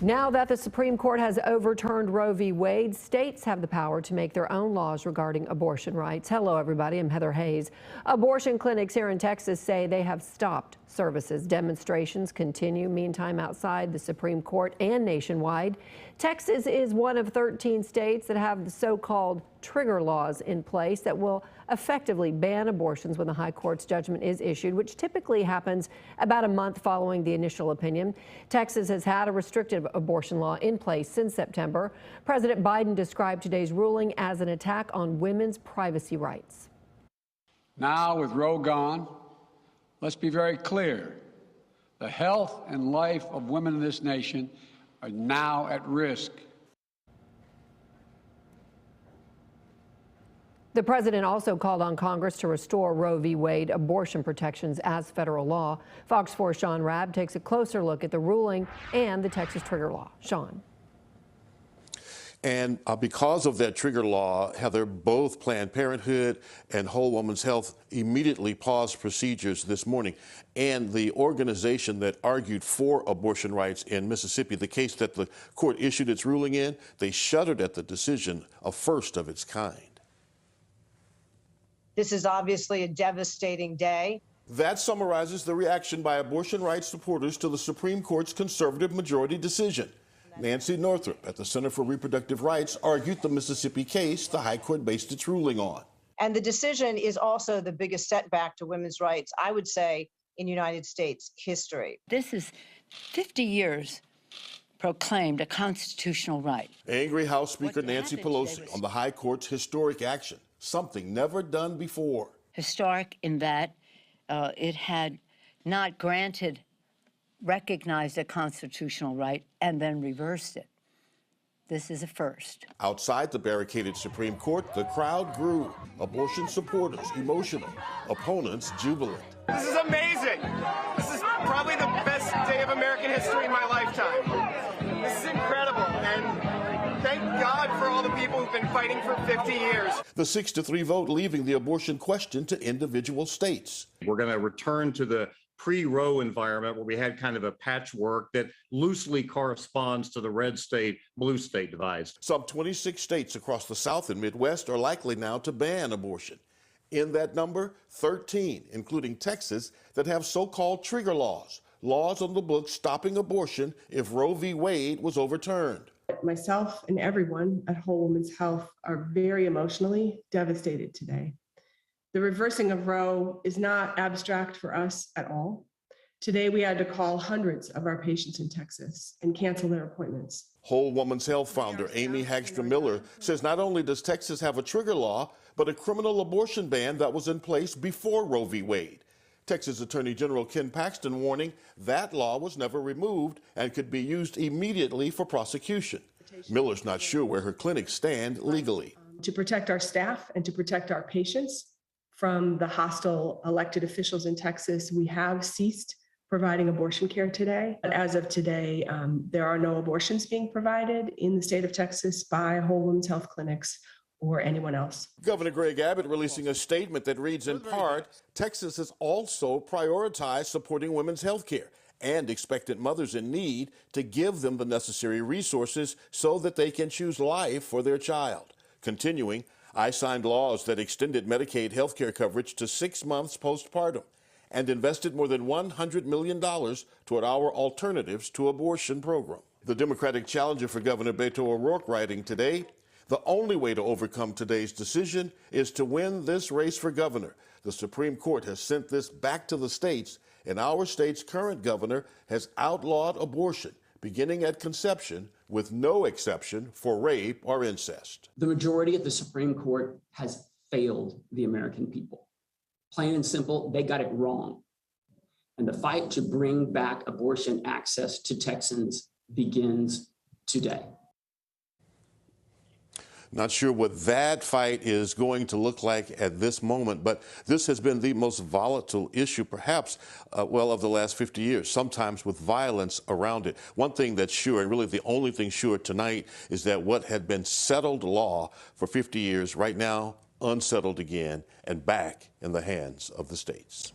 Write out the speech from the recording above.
Now that the Supreme Court has overturned Roe v. Wade, states have the power to make their own laws regarding abortion rights. Hello, everybody. I'm Heather Hayes. Abortion clinics here in Texas say they have stopped services. Demonstrations continue, meantime, outside the Supreme Court and nationwide. Texas is one of 13 states that have the so-called trigger laws in place that will effectively ban abortions when the high court's judgment is issued, which typically happens about a month following the initial opinion. Texas has had a restrictive abortion law in place since September. President Biden described today's ruling as an attack on women's privacy rights. Now, with Roe gone, let's be very clear. The health and life of women in this nation are now at risk. The president also called on Congress to restore Roe v. Wade abortion protections as federal law. Fox 4's Sean Rabb takes a closer look at the ruling and the Texas trigger law. Sean. And because of that trigger law, Heather, both Planned Parenthood and Whole Woman's Health immediately paused procedures this morning. And the organization that argued for abortion rights in Mississippi, the case that the court issued its ruling in, they shuddered at the decision, a first of its kind. This is obviously a devastating day. That summarizes the reaction by abortion rights supporters to the Supreme Court's conservative majority decision. Nancy Northrup at the Center for Reproductive Rights argued the Mississippi case the High Court based its ruling on. And the decision is also the biggest setback to women's rights, I would say, in United States history. This is 50 years proclaimed a constitutional right. Angry House Speaker Nancy Pelosi on the High Court's historic action, something never done before. Historic in that it had not recognized a constitutional right and then reversed it. This is a first. Outside the barricaded Supreme Court, the crowd grew. Abortion supporters emotional, opponents jubilant. This is amazing. This is probably the best day of American history in my lifetime. This is incredible, and thank God for all the people who've been fighting for 50 years. The 6-3 vote leaving the abortion question to individual states. We're going to return to the pre-Roe environment where we had kind of a patchwork that loosely corresponds to the red state, blue state divides. Some 26 states across the South and Midwest are likely now to ban abortion. In that number, 13, including Texas, that have so-called trigger laws, laws on the books stopping abortion if Roe v. Wade was overturned. Myself and everyone at Whole Woman's Health are very emotionally devastated today. The reversing of Roe is not abstract for us at all. Today, we had to call hundreds of our patients in Texas and cancel their appointments. Whole Woman's Health founder Amy Hagstrom Miller says not only does Texas have a trigger law, but a criminal abortion ban that was in place before Roe v. Wade. Texas Attorney General Ken Paxton warning that law was never removed and could be used immediately for prosecution. Miller's not sure where her clinics stand legally. To protect our staff and to protect our patients from the hostile elected officials in Texas, we have ceased providing abortion care today. But as of today, there are no abortions being provided in the state of Texas by Whole Woman's Health clinics or anyone else. Governor Greg Abbott releasing a statement that reads in part, Texas has also prioritized supporting women's health care and expectant mothers in need to give them the necessary resources so that they can choose life for their child. Continuing, I signed laws that extended Medicaid health care coverage to 6 months postpartum and invested more than $100 million toward our Alternatives to Abortion program. The Democratic challenger for Governor Beto O'Rourke writing today, the only way to overcome today's decision is to win this race for governor. The Supreme Court has sent this back to the states, and our state's current governor has outlawed abortion, beginning at conception, with no exception for rape or incest. The majority of the Supreme Court has failed the American people. Plain and simple, they got it wrong. And the fight to bring back abortion access to Texans begins today. Not sure what that fight is going to look like at this moment, but this has been the most volatile issue, perhaps, of the last 50 years, sometimes with violence around it. One thing that's sure, and really the only thing sure tonight, is that what had been settled law for 50 years, right now, unsettled again and back in the hands of the states.